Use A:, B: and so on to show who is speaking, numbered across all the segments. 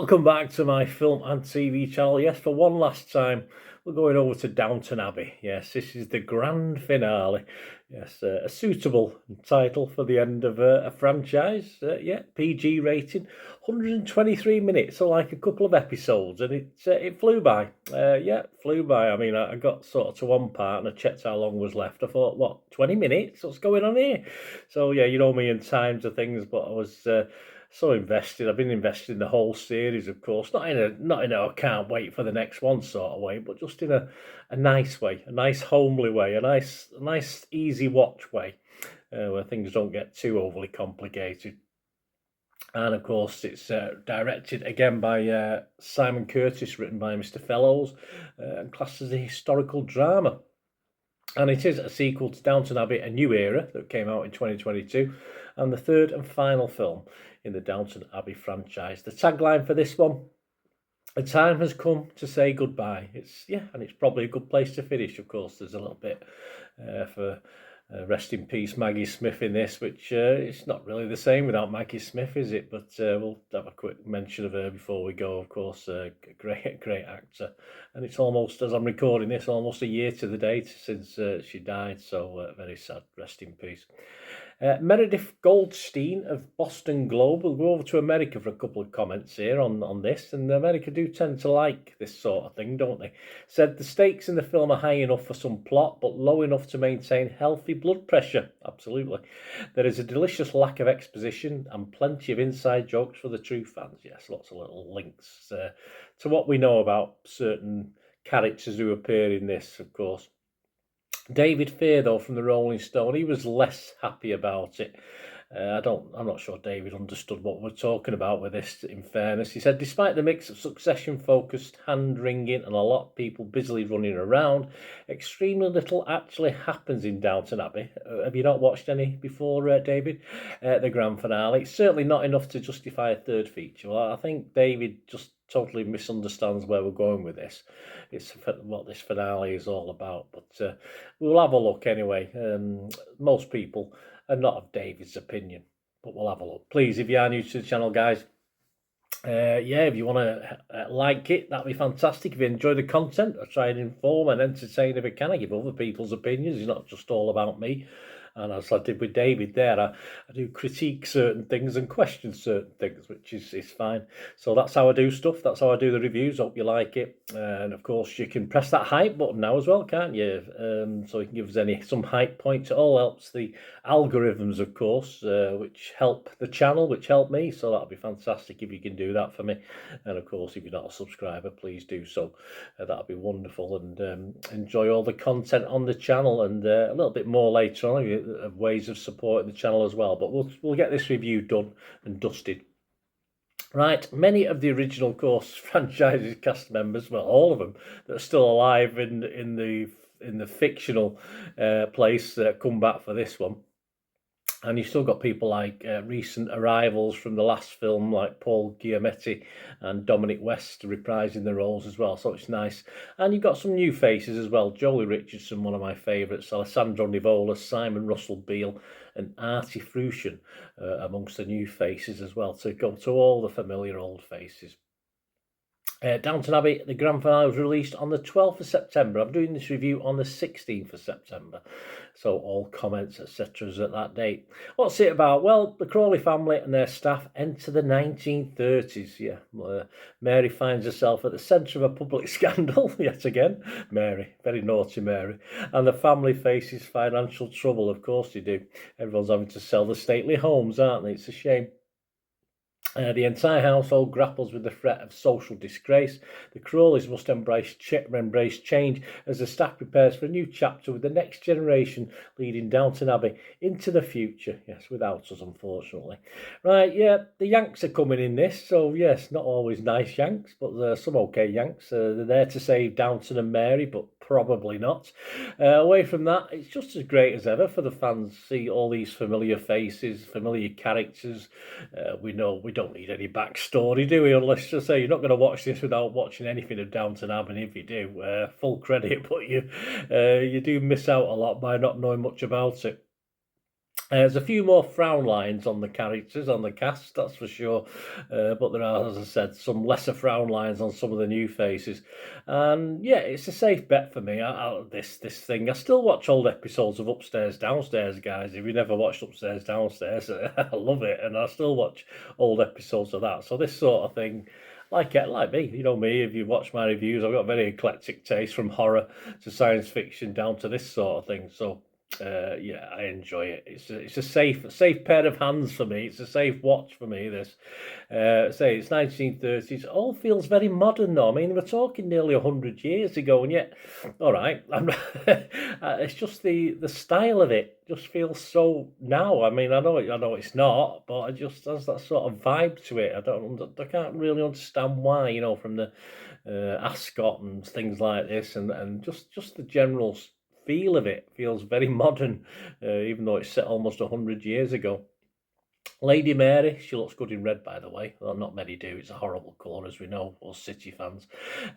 A: Welcome back to my film and TV channel. Yes, for one last time, we're going over to Downton Abbey. Yes, this is the grand finale. Yes, a suitable title for the end of a franchise. Yeah, PG rating, 123 minutes, so like a couple of episodes, and it flew by. Yeah, flew by. I mean, I got sort of to one part and I checked how long was left. I thought, what, 20 minutes? What's going on here? So yeah, you know me in times of things, but I was so invested. I've been invested in the whole series, of course. Not in a I can't wait for the next one sort of way, but just in a nice way, a nice homely way, a nice easy watch way, where things don't get too overly complicated. And of course, it's directed again by Simon Curtis, written by Mr. Fellows, and classed as a historical drama. And it is a sequel to Downton Abbey, A New Era, that came out in 2022, and the third and final film in the Downton Abbey franchise. The tagline for this one: "A time has come to say goodbye." And it's probably a good place to finish. Of course, there's a little bit for rest in peace Maggie Smith in this, which it's not really the same without Maggie Smith, is it? But we'll have a quick mention of her before we go. Of course, a great actor, and it's almost, as I'm recording this, almost a year to the date since she died. So very sad. Rest in peace. Meredith Goldstein of Boston Globe. We'll go over to America for a couple of comments here on this, and America do tend to like this sort of thing, don't they? Said the stakes in the film are high enough for some plot, but low enough to maintain healthy blood pressure. Absolutely. There is a delicious lack of exposition and plenty of inside jokes for the true fans. Yes, lots of little links to what we know about certain characters who appear in this, of course. David Fair, though, from the Rolling Stone, he was less happy about it. I'm not sure David understood what we're talking about with this, in fairness. He said, despite the mix of Succession-focused hand-wringing and a lot of people busily running around, extremely little actually happens in Downton Abbey. Have you not watched any before, David? The grand finale. It's certainly not enough to justify a third feature. Well, I think David just totally misunderstands where we're going with this. It's what this finale is all about. But we'll have a look anyway. Most people are not of David's opinion, but we'll have a look. Please, if you are new to the channel, guys, if you want to like it, that'd be fantastic. If you enjoy the content, I try and inform and entertain if I can. I give other people's opinions. It's not just all about me. And as I did with David there, I do critique certain things and question certain things, which is fine. So that's how I do stuff. That's how I do the reviews. Hope you like it. And of course, you can press that hype button now as well, can't you? So you can give us some hype points. It all helps the algorithms, of course, which help the channel, which help me. So that'll be fantastic if you can do that for me. And of course, if you're not a subscriber, please do so. That'll be wonderful. And enjoy all the content on the channel, and a little bit more later on of ways of supporting the channel as well. But we'll get this review done and dusted. Right, many of the original course franchises cast members, well, all of them that are still alive in the fictional place come back for this one. And you've still got people like recent arrivals from the last film, like Paul Giamatti and Dominic West, reprising their roles as well. So it's nice. And you've got some new faces as well. Jolie Richardson, one of my favourites, Alessandro Nivola, Simon Russell Beale, and Artie Fruition amongst the new faces as well, to go to all the familiar old faces. Downton Abbey, the grand finale was released on the 12th of September. I'm doing this review on the 16th of September. So all comments, etc. is at that date. What's it about? Well, the Crawley family and their staff enter the 1930s. Yeah, Mary finds herself at the centre of a public scandal yet again. Mary, very naughty Mary. And the family faces financial trouble. Of course they do. Everyone's having to sell the stately homes, aren't they? It's a shame. The entire household grapples with the threat of social disgrace. The Crawleys must embrace change as the staff prepares for a new chapter with the next generation leading Downton Abbey into the future. Yes, without us, unfortunately. Right, yeah, the Yanks are coming in this, so yes, not always nice Yanks, but some okay Yanks. They're there to save Downton and Mary, but probably not. Away from that, it's just as great as ever for the fans. See all these familiar faces, familiar characters. We know we don't need any backstory, do we? Unless, just say, you're not going to watch this without watching anything of Downton Abbey. And if you do, full credit, but you do miss out a lot by not knowing much about it. There's a few more frown lines on the characters, on the cast, that's for sure. But there are, as I said, some lesser frown lines on some of the new faces. And yeah, it's a safe bet for me. This thing, I still watch old episodes of Upstairs Downstairs, guys. If you never watched Upstairs Downstairs, I love it, and I still watch old episodes of that. So this sort of thing, like me, you know me. If you watch my reviews, I've got a very eclectic taste, from horror to science fiction down to this sort of thing. So yeah, I enjoy it. It's a safe pair of hands for me. It's a safe watch for me. This, say it's 1930s. All feels very modern though. I mean, we're talking nearly 100 years ago, and yet, all right, it's just the style of it just feels so now. I mean, I know it's not, but it just has that sort of vibe to it. I can't really understand why. You know, from the ascot and things like this, and just the general feel of it feels very modern, even though it's set almost 100 years ago. Lady Mary, she looks good in red, by the way. Well, not many do. It's a horrible colour, as we know, us City fans.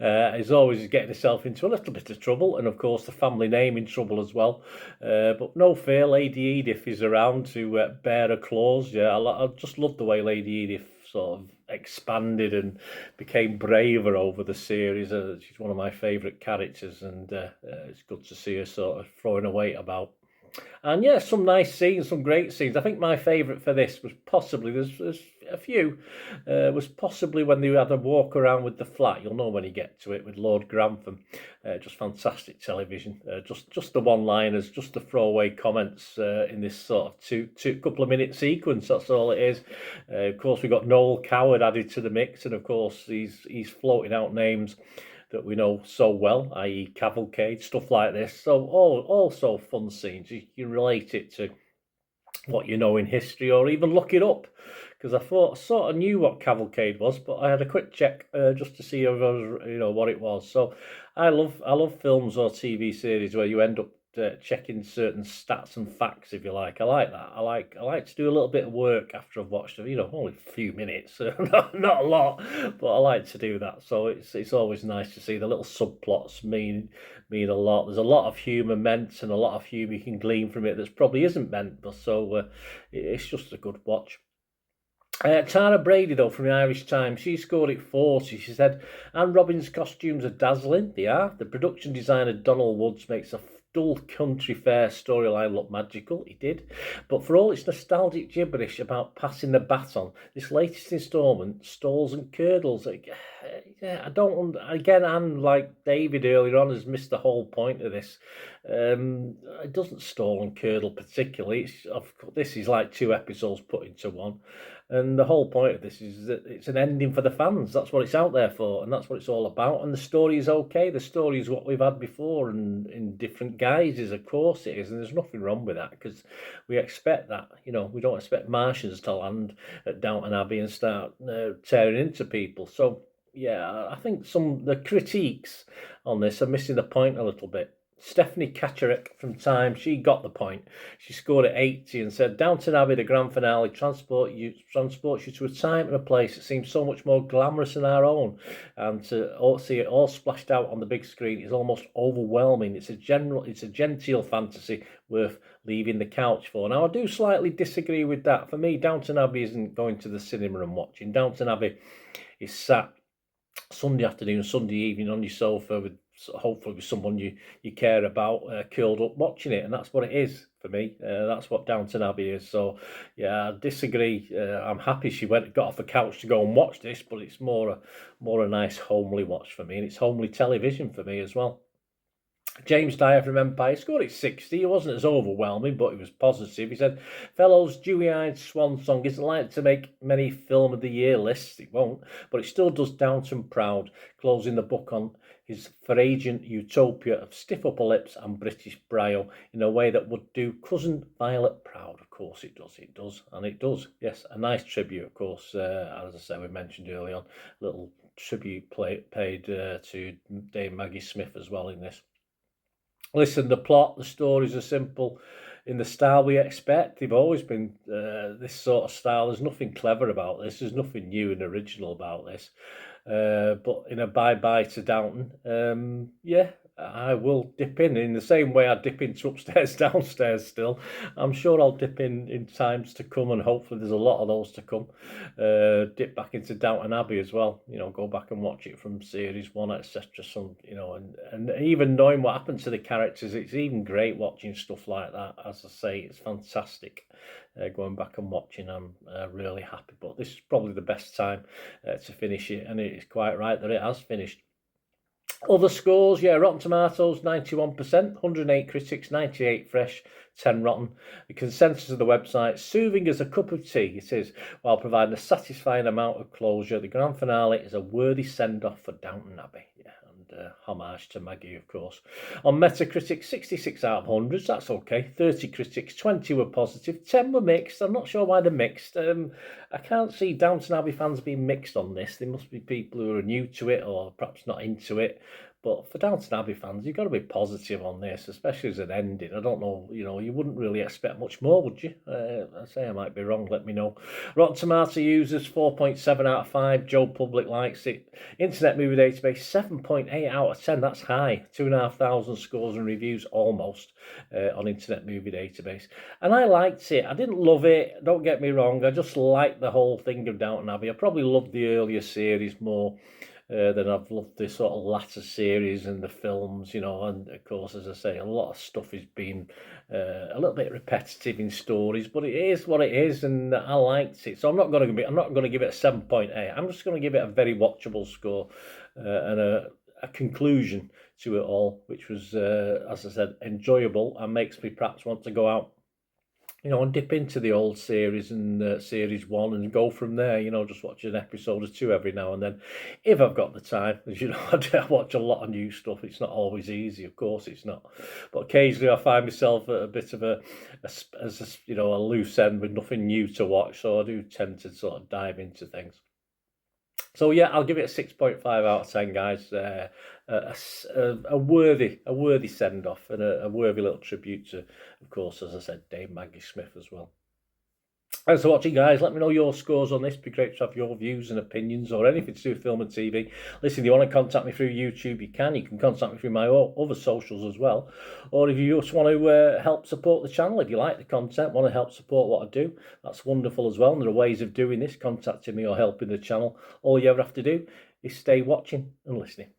A: Is always getting herself into a little bit of trouble, and of course the family name in trouble as well. But no fear, Lady Edith is around to bear her claws. Yeah, I just love the way Lady Edith sort of expanded and became braver over the series. She's one of my favourite characters, and it's good to see her sort of throwing her weight about. And yeah, some nice scenes, some great scenes. I think my favourite for this was possibly, there's a few, was possibly when they had a walk around with the flat. You'll know when you get to it, with Lord Grantham. Just fantastic television. Just the one-liners, just the throwaway comments in this sort of two couple of minute sequence. That's all it is. Of course, we got Noel Coward added to the mix, and of course he's floating out names that we know so well, i.e. Cavalcade, stuff like this. So also fun scenes. You can relate it to what you know in history, or even look it up, because I sort of knew what Cavalcade was, but I had a quick check just to see if I was, what it was. So I love films or TV series where you end up checking certain stats and facts, if you like. I like that. I like to do a little bit of work after I've watched it. Only a few minutes, not a lot, but I like to do that. So it's always nice to see the little subplots mean a lot. There's a lot of humour meant, and a lot of humour you can glean from it that probably isn't meant. But it's just a good watch. Tara Brady, though, from the Irish Times, she scored it 40. She said, Anne Robbins' costumes are dazzling. They are. The production designer Donald Woods makes a dull country fair storyline look magical. He did. But for all its nostalgic gibberish about passing the baton, this latest instalment stalls and curdles. Yeah, I don't. Again, Anne, like David earlier on, has missed the whole point of this. It doesn't stall and curdle particularly. This is like 2 episodes put into one. And the whole point of this is that it's an ending for the fans. That's what it's out there for, and that's what it's all about. And the story is okay. The story is what we've had before, and in different guises, of course it is. And there's nothing wrong with that, because we expect that. We don't expect Martians to land at Downton Abbey and start tearing into people. So yeah, I think the critiques on this are missing the point a little bit. Stephanie Kaczarek from Time, she got the point. She scored at 80 and said, Downton Abbey, the grand finale, transports you to a time and a place that seems so much more glamorous than our own. And to see it all splashed out on the big screen is almost overwhelming. It's a genteel fantasy worth leaving the couch for. Now, I do slightly disagree with that. For me, Downton Abbey isn't going to the cinema and watching. Downton Abbey is sat Sunday afternoon, Sunday evening on your sofa hopefully with someone you care about, curled up watching it, and that's what it is for me. That's what Downton Abbey is. So yeah, I disagree. I'm happy she got off the couch to go and watch this, but it's more a nice homely watch for me, and it's homely television for me as well. James Dyer from Empire scored at 60. It wasn't as overwhelming, but it was positive. He said, fellows, dewy-eyed swan song isn't likely to make many film of the year lists. It won't, but it still does Downton proud, closing the book on his foraging utopia of stiff upper lips and British brio in a way that would do cousin Violet proud. Of course it does, and it does. Yes, a nice tribute, of course. As I said, we mentioned early on, little tribute paid to Dame Maggie Smith as well in this. Listen, the plot, the stories are simple in the style we expect. They've always been this sort of style. There's nothing clever about this. There's nothing new and original about this. But in a bye-bye to Downton, yeah, I will dip in the same way I dip into upstairs, downstairs still. I'm sure I'll dip in times to come, and hopefully there's a lot of those to come. Dip back into Downton Abbey as well, go back and watch it from series 1, etc. And even knowing what happened to the characters, it's even great watching stuff like that. As I say, it's fantastic. Going back and watching, I'm really happy. But this is probably the best time to finish it, and it's quite right that it has finished. Other scores, Rotten Tomatoes, 91%, 108 critics, 98 fresh, 10 rotten. The consensus of the website, soothing as a cup of tea, it is, while providing a satisfying amount of closure. The grand finale is a worthy send-off for Downton Abbey. Homage to Maggie, of course. On Metacritic, 66 out of 100, that's okay. 30 critics, 20 were positive, 10 were mixed. I'm not sure why they're mixed. I can't see Downton Abbey fans being mixed on this. There must be people who are new to it or perhaps not into it. But for Downton Abbey fans, you've got to be positive on this, especially as an ending. I don't know, you wouldn't really expect much more, would you? I say I might be wrong, let me know. Rotten Tomato users, 4.7 out of 5. Joe Public likes it. Internet Movie Database, 7.8 out of 10. That's high. 2,500 scores and reviews almost on Internet Movie Database. And I liked it. I didn't love it, don't get me wrong. I just liked the whole thing of Downton Abbey. I probably loved the earlier series more than I've loved the sort of latter series and the films, and of course, as I say, a lot of stuff has been a little bit repetitive in stories, but it is what it is, and I liked it. So I'm not going to give it a 7.8. I'm just going to give it a very watchable score and a conclusion to it all, which was, as I said, enjoyable and makes me perhaps want to go out, and dip into the old series and series 1 and go from there, just watch an episode or 2 every now and then, if I've got the time. As you know, I watch a lot of new stuff. It's not always easy, of course it's not. But occasionally I find myself at a bit of a loose end with nothing new to watch, so I do tend to sort of dive into things. So I'll give it a 6.5 out of 10, guys. A worthy send-off and a worthy little tribute to, of course, as I said, Dame Maggie Smith as well. Thanks for watching, guys. Let me know your scores on this. It'd be great to have your views and opinions or anything to do with film and TV. Listen, if you want to contact me through YouTube, you can. You can contact me through my other socials as well. Or if you just want to help support the channel, if you like the content, want to help support what I do, that's wonderful as well. And there are ways of doing this, contacting me or helping the channel. All you ever have to do is stay watching and listening.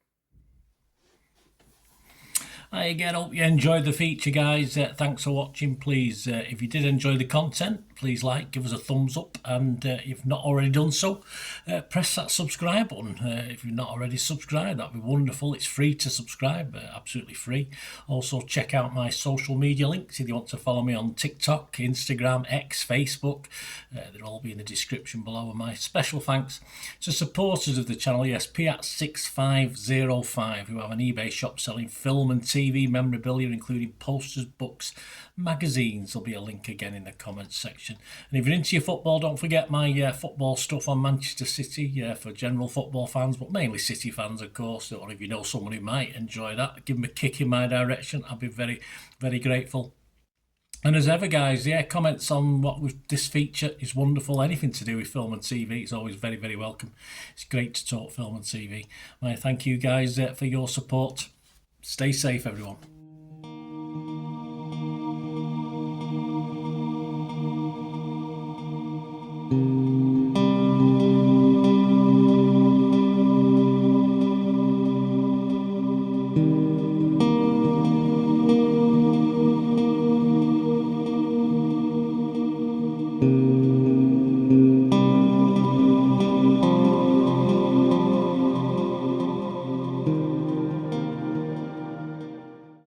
B: Hi again, hope you enjoyed the feature, guys. Thanks for watching. Please, if you did enjoy the content, please give us a thumbs up, and if you've not already done so, press that subscribe button. If you're not already subscribed, that'd be wonderful. It's free to subscribe, absolutely free. Also, check out my social media links if you want to follow me on TikTok, Instagram, X, Facebook. They'll all be in the description below. And my special thanks to supporters of the channel, Piat6505, who have an eBay shop selling film and TV memorabilia, including posters, books, magazines. There'll be a link again in the comments section. And if you're into your football, don't forget my football stuff on Manchester City for general football fans, but mainly City fans, of course. Or if you know someone who might enjoy that, give them a kick in my direction. I'll be very, very grateful. And as ever, guys, comments on this feature is wonderful. Anything to do with film and TV is always very, very welcome. It's great to talk film and TV. I thank you guys for your support. Stay safe, everyone.